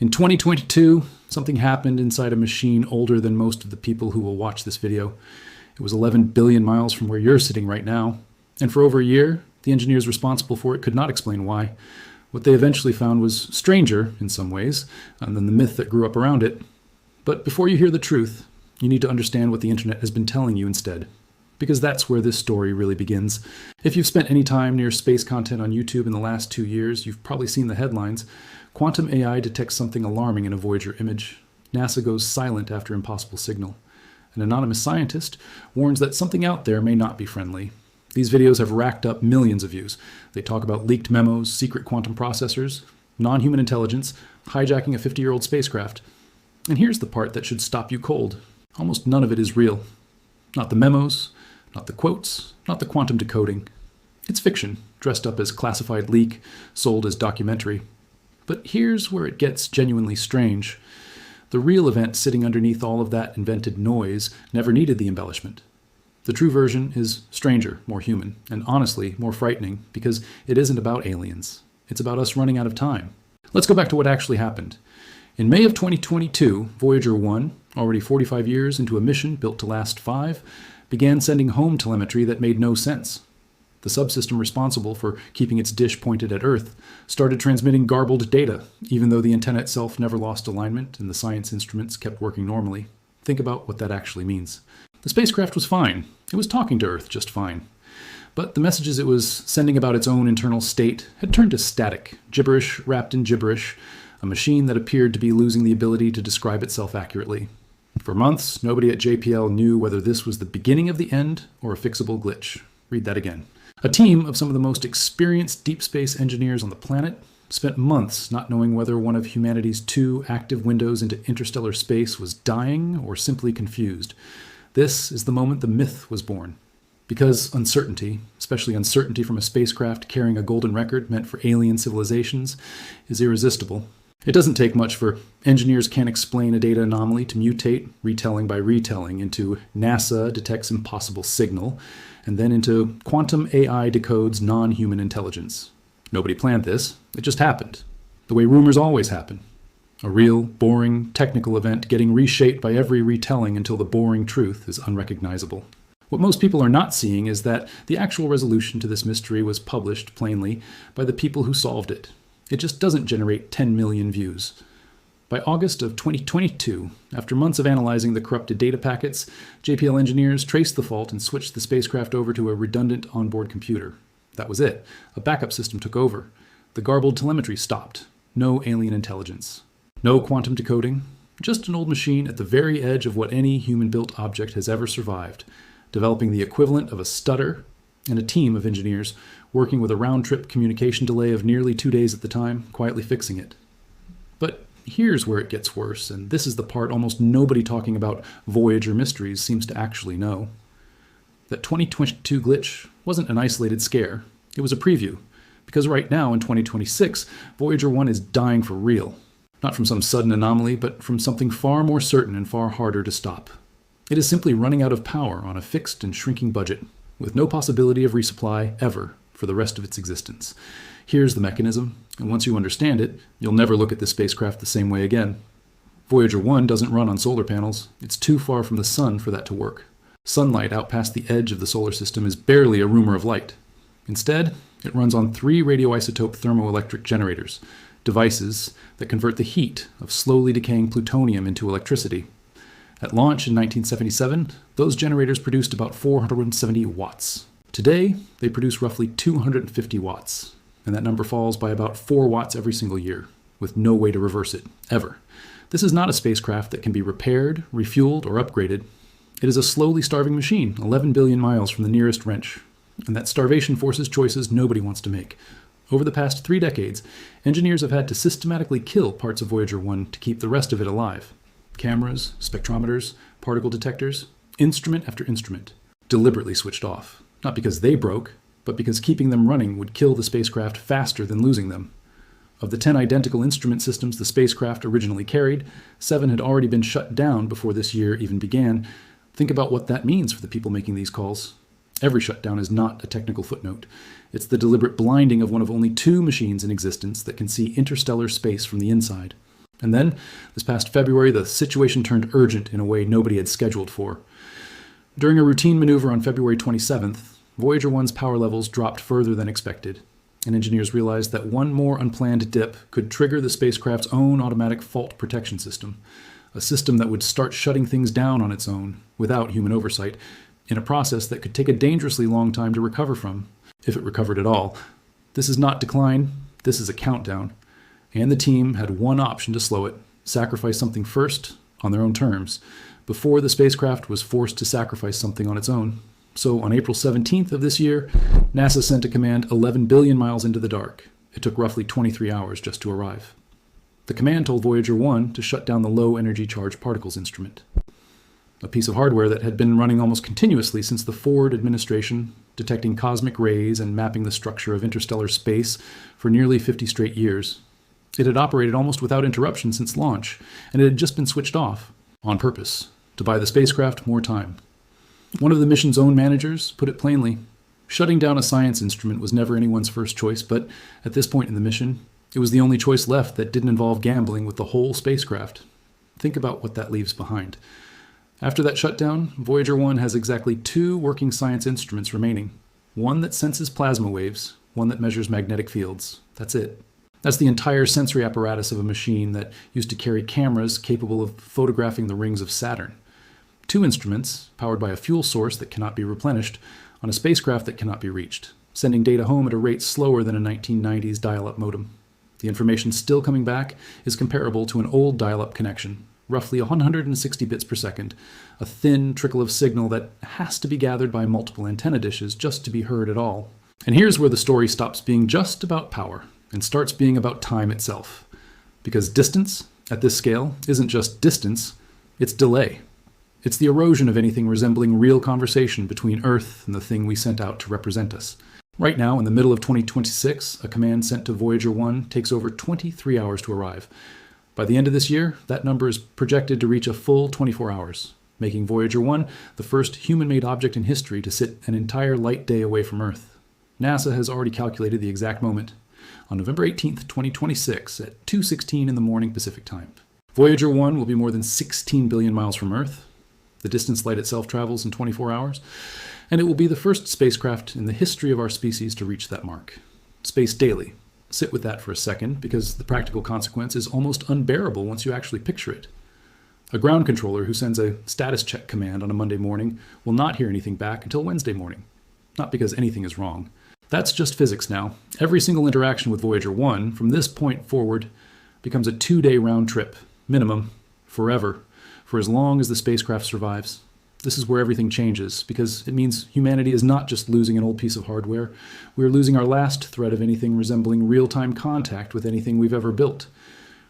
In 2022, something happened inside a machine older than most of the people who will watch this video. It was 11 billion miles from where you're sitting right now. And for over a year, the engineers responsible for it could not explain why. What they eventually found was stranger, in some ways, than the myth that grew up around it. But before you hear the truth, you need to understand what the internet has been telling you instead. Because that's where this story really begins. If you've spent any time near space content on YouTube in the last 2 years, you've probably seen the headlines. Quantum AI detects something alarming in a Voyager image. NASA goes silent after impossible signal. An anonymous scientist warns that something out there may not be friendly. These videos have racked up millions of views. They talk about leaked memos, secret quantum processors, non-human intelligence, hijacking a 50-year-old spacecraft. And here's the part that should stop you cold. Almost none of it is real. Not the memos, not the quotes, not the quantum decoding. It's fiction, dressed up as classified leak, sold as documentary. But here's where it gets genuinely strange. The real event sitting underneath all of that invented noise never needed the embellishment. The true version is stranger, more human, and honestly more frightening because it isn't about aliens. It's about us running out of time. Let's go back to what actually happened. In May of 2022, Voyager 1, already 45 years into a mission built to last 5, began sending home telemetry that made no sense. The subsystem responsible for keeping its dish pointed at Earth started transmitting garbled data, even though the antenna itself never lost alignment and the science instruments kept working normally. Think about what that actually means. The spacecraft was fine. It was talking to Earth just fine. But the messages it was sending about its own internal state had turned to static, gibberish wrapped in gibberish, a machine that appeared to be losing the ability to describe itself accurately. For months, nobody at JPL knew whether this was the beginning of the end or a fixable glitch. Read that again. A team of some of the most experienced deep space engineers on the planet spent months not knowing whether one of humanity's 2 active windows into interstellar space was dying or simply confused. This is the moment the myth was born. Because uncertainty, especially uncertainty from a spacecraft carrying a golden record meant for alien civilizations, is irresistible. It doesn't take much for engineers can't explain a data anomaly to mutate, retelling by retelling, into NASA detects impossible signal, and then into quantum AI decodes non-human intelligence. Nobody planned this. It just happened. The way rumors always happen. A real, boring, technical event getting reshaped by every retelling until the boring truth is unrecognizable. What most people are not seeing is that the actual resolution to this mystery was published plainly by the people who solved it. It just doesn't generate 10 million views. By August of 2022, after months of analyzing the corrupted data packets, JPL engineers traced the fault and switched the spacecraft over to a redundant onboard computer. That was it. A backup system took over. The garbled telemetry stopped. No alien intelligence. No quantum decoding. Just an old machine at the very edge of what any human-built object has ever survived, developing the equivalent of a stutter, and a team of engineers working with a round-trip communication delay of nearly 2 days at the time, quietly fixing it. But here's where it gets worse, and this is the part almost nobody talking about Voyager mysteries seems to actually know. That 2022 glitch wasn't an isolated scare. It was a preview. Because right now, in 2026, Voyager 1 is dying for real. Not from some sudden anomaly, but from something far more certain and far harder to stop. It is simply running out of power on a fixed and shrinking budget, with no possibility of resupply ever for the rest of its existence. Here's the mechanism, and once you understand it, you'll never look at this spacecraft the same way again. Voyager 1 doesn't run on solar panels. It's too far from the sun for that to work. Sunlight out past the edge of the solar system is barely a rumor of light. Instead, it runs on 3 radioisotope thermoelectric generators, devices that convert the heat of slowly decaying plutonium into electricity. At launch in 1977, those generators produced about 470 watts. Today, they produce roughly 250 watts, and that number falls by about 4 watts every single year, with no way to reverse it, ever. This is not a spacecraft that can be repaired, refueled, or upgraded. It is a slowly starving machine, 11 billion miles from the nearest wrench, and that starvation forces choices nobody wants to make. Over the past 3 decades, engineers have had to systematically kill parts of Voyager 1 to keep the rest of it alive. Cameras, spectrometers, particle detectors, instrument after instrument, deliberately switched off. Not because they broke, but because keeping them running would kill the spacecraft faster than losing them. Of the 10 identical instrument systems the spacecraft originally carried, 7 had already been shut down before this year even began. Think about what that means for the people making these calls. Every shutdown is not a technical footnote. It's the deliberate blinding of one of only 2 machines in existence that can see interstellar space from the inside. And then, this past February, the situation turned urgent in a way nobody had scheduled for. During a routine maneuver on February 27th, Voyager 1's power levels dropped further than expected, and engineers realized that one more unplanned dip could trigger the spacecraft's own automatic fault protection system, a system that would start shutting things down on its own, without human oversight, in a process that could take a dangerously long time to recover from, if it recovered at all. This is not decline, this is a countdown, and the team had one option to slow it: sacrifice something first, on their own terms, before the spacecraft was forced to sacrifice something on its own. So on April 17th of this year, NASA sent a command 11 billion miles into the dark. It took roughly 23 hours just to arrive. The command told Voyager 1 to shut down the low-energy charged particles instrument, a piece of hardware that had been running almost continuously since the Ford administration, detecting cosmic rays and mapping the structure of interstellar space for nearly 50 straight years. It had operated almost without interruption since launch, and it had just been switched off, on purpose, to buy the spacecraft more time. One of the mission's own managers put it plainly: shutting down a science instrument was never anyone's first choice, but at this point in the mission, it was the only choice left that didn't involve gambling with the whole spacecraft. Think about what that leaves behind. After that shutdown, Voyager 1 has exactly 2 working science instruments remaining. One that senses plasma waves, one that measures magnetic fields. That's it. That's the entire sensory apparatus of a machine that used to carry cameras capable of photographing the rings of Saturn. 2 instruments, powered by a fuel source that cannot be replenished, on a spacecraft that cannot be reached, sending data home at a rate slower than a 1990s dial-up modem. The information still coming back is comparable to an old dial-up connection, roughly 160 bits per second, a thin trickle of signal that has to be gathered by multiple antenna dishes just to be heard at all. And here's where the story stops being just about power and starts being about time itself. Because distance, at this scale, isn't just distance, it's delay. It's the erosion of anything resembling real conversation between Earth and the thing we sent out to represent us. Right now, in the middle of 2026, a command sent to Voyager 1 takes over 23 hours to arrive. By the end of this year, that number is projected to reach a full 24 hours, making Voyager 1 the first human-made object in history to sit an entire light day away from Earth. NASA has already calculated the exact moment, on November 18th, 2026, at 2:16 in the morning Pacific time. Voyager 1 will be more than 16 billion miles from Earth. The distance light itself travels in 24 hours, and it will be the first spacecraft in the history of our species to reach that mark. Space daily. Sit with that for a second, because the practical consequence is almost unbearable once you actually picture it. A ground controller who sends a status check command on a Monday morning will not hear anything back until Wednesday morning. Not because anything is wrong. That's just physics now. Every single interaction with Voyager 1 from this point forward becomes a 2-day round trip, minimum, forever, for as long as the spacecraft survives. This is where everything changes, because it means humanity is not just losing an old piece of hardware. We are losing our last thread of anything resembling real-time contact with anything we've ever built.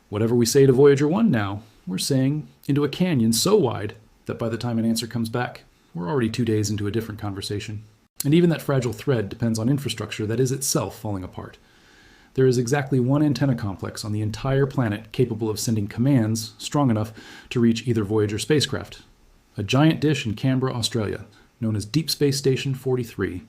Whatever we say to Voyager 1 now, we're saying into a canyon so wide that by the time an answer comes back, we're already 2 days into a different conversation. And even that fragile thread depends on infrastructure that is itself falling apart. There is exactly one antenna complex on the entire planet capable of sending commands strong enough to reach either Voyager spacecraft. A giant dish in Canberra, Australia, known as Deep Space Station 43.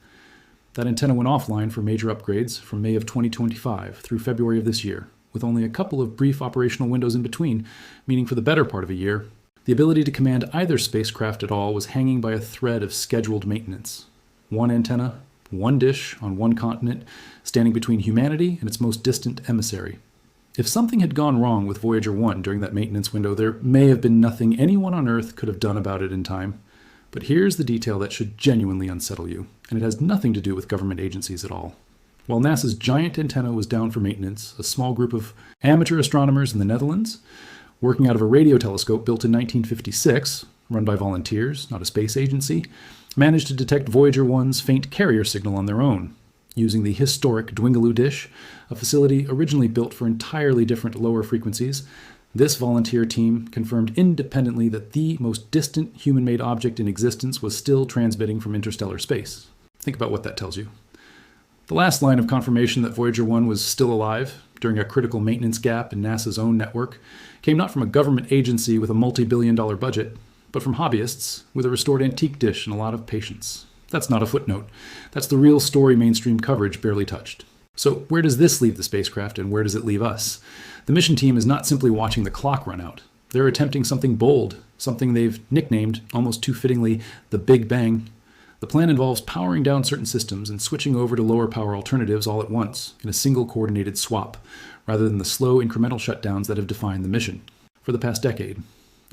That antenna went offline for major upgrades from May of 2025 through February of this year, with only a couple of brief operational windows in between, meaning for the better part of a year, the ability to command either spacecraft at all was hanging by a thread of scheduled maintenance. One antenna, one dish on one continent, standing between humanity and its most distant emissary. If something had gone wrong with Voyager 1 during that maintenance window, there may have been nothing anyone on Earth could have done about it in time. But here's the detail that should genuinely unsettle you, and it has nothing to do with government agencies at all. While NASA's giant antenna was down for maintenance, a small group of amateur astronomers in the Netherlands, working out of a radio telescope built in 1956, run by volunteers, not a space agency, managed to detect Voyager 1's faint carrier signal on their own, using the historic Dwingaloo dish, a facility originally built for entirely different lower frequencies. This volunteer team confirmed independently that the most distant human-made object in existence was still transmitting from interstellar space. Think about what that tells you. The last line of confirmation that Voyager 1 was still alive during a critical maintenance gap in NASA's own network came not from a government agency with a multi-billion-dollar budget, but from hobbyists with a restored antique dish and a lot of patience. That's not a footnote. That's the real story mainstream coverage barely touched. So where does this leave the spacecraft and where does it leave us? The mission team is not simply watching the clock run out. They're attempting something bold, something they've nicknamed, almost too fittingly, the Big Bang. The plan involves powering down certain systems and switching over to lower power alternatives all at once, in a single coordinated swap, rather than the slow incremental shutdowns that have defined the mission for the past decade.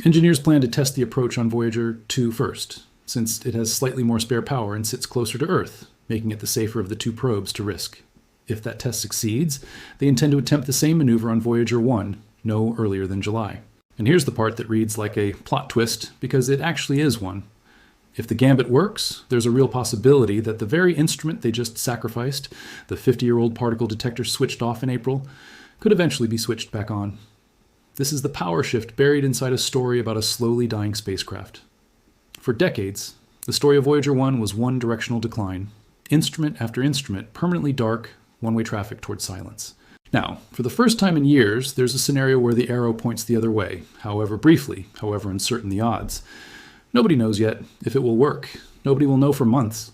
Engineers plan to test the approach on Voyager 2 first, since it has slightly more spare power and sits closer to Earth, making it the safer of the two probes to risk. If that test succeeds, they intend to attempt the same maneuver on Voyager 1 no earlier than July. And here's the part that reads like a plot twist, because it actually is one. If the gambit works, there's a real possibility that the very instrument they just sacrificed, the 50-year-old particle detector switched off in April, could eventually be switched back on. This is the power shift buried inside a story about a slowly dying spacecraft. For decades, the story of Voyager 1 was one directional decline, instrument after instrument, permanently dark, one-way traffic towards silence. Now, for the first time in years, there's a scenario where the arrow points the other way, however briefly, however uncertain the odds. Nobody knows yet if it will work. Nobody will know for months.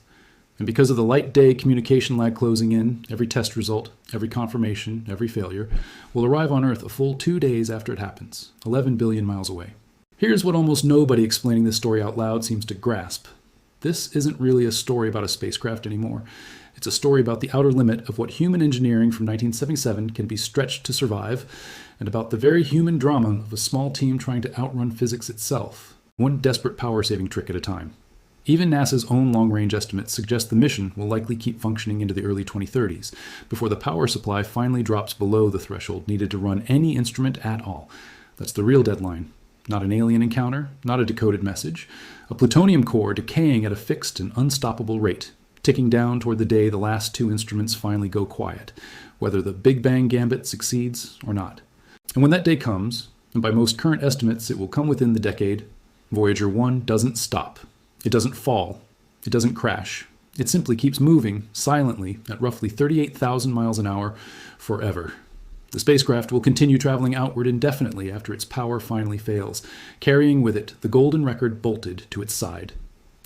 And because of the light day communication lag closing in, every test result, every confirmation, every failure, will arrive on Earth a full 2 days after it happens, 11 billion miles away. Here's what almost nobody explaining this story out loud seems to grasp. This isn't really a story about a spacecraft anymore. It's a story about the outer limit of what human engineering from 1977 can be stretched to survive, and about the very human drama of a small team trying to outrun physics itself, one desperate power-saving trick at a time. Even NASA's own long-range estimates suggest the mission will likely keep functioning into the early 2030s, before the power supply finally drops below the threshold needed to run any instrument at all. That's the real deadline. Not an alien encounter, not a decoded message. A plutonium core decaying at a fixed and unstoppable rate, ticking down toward the day the last two instruments finally go quiet, whether the Big Bang gambit succeeds or not. And when that day comes, and by most current estimates it will come within the decade, Voyager 1 doesn't stop. It doesn't fall. It doesn't crash. It simply keeps moving, silently, at roughly 38,000 miles an hour, forever. The spacecraft will continue traveling outward indefinitely after its power finally fails, carrying with it the golden record bolted to its side.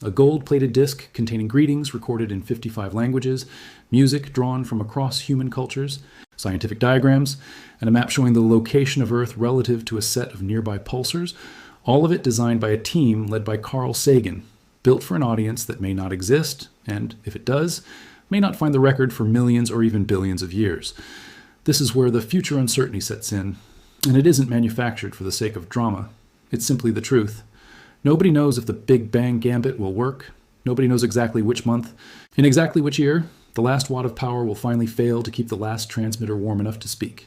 A gold-plated disc containing greetings recorded in 55 languages, music drawn from across human cultures, scientific diagrams, and a map showing the location of Earth relative to a set of nearby pulsars, all of it designed by a team led by Carl Sagan, built for an audience that may not exist, and, if it does, may not find the record for millions or even billions of years. This is where the future uncertainty sets in, and it isn't manufactured for the sake of drama. It's simply the truth. Nobody knows if the Big Bang gambit will work. Nobody knows exactly which month, in exactly which year, the last watt of power will finally fail to keep the last transmitter warm enough to speak.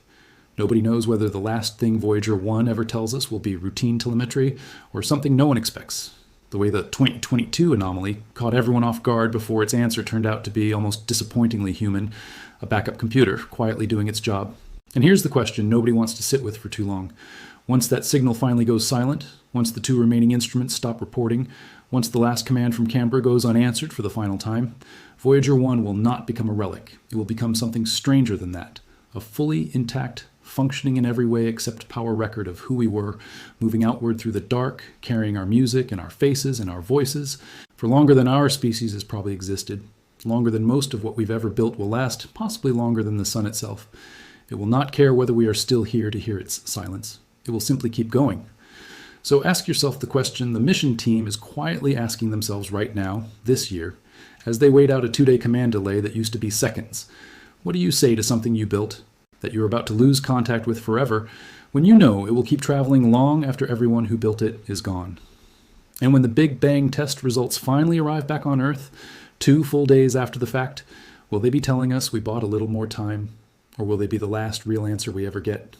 Nobody knows whether the last thing Voyager 1 ever tells us will be routine telemetry or something no one expects. The way the 2022 anomaly caught everyone off guard before its answer turned out to be almost disappointingly human, a backup computer quietly doing its job. And here's the question nobody wants to sit with for too long. Once that signal finally goes silent, once the two remaining instruments stop reporting, once the last command from Canberra goes unanswered for the final time, Voyager 1 will not become a relic. It will become something stranger than that, a fully intact, functioning in every way except power record of who we were, moving outward through the dark, carrying our music and our faces and our voices, for longer than our species has probably existed, longer than most of what we've ever built will last, possibly longer than the sun itself. It will not care whether we are still here to hear its silence. It will simply keep going. So ask yourself the question the mission team is quietly asking themselves right now, this year, as they wait out a 2-day command delay that used to be seconds. What do you say to something you built, that you're about to lose contact with forever, when you know it will keep traveling long after everyone who built it is gone? And when the Big Bang test results finally arrive back on Earth, 2 full days after the fact, will they be telling us we bought a little more time? Or will they be the last real answer we ever get?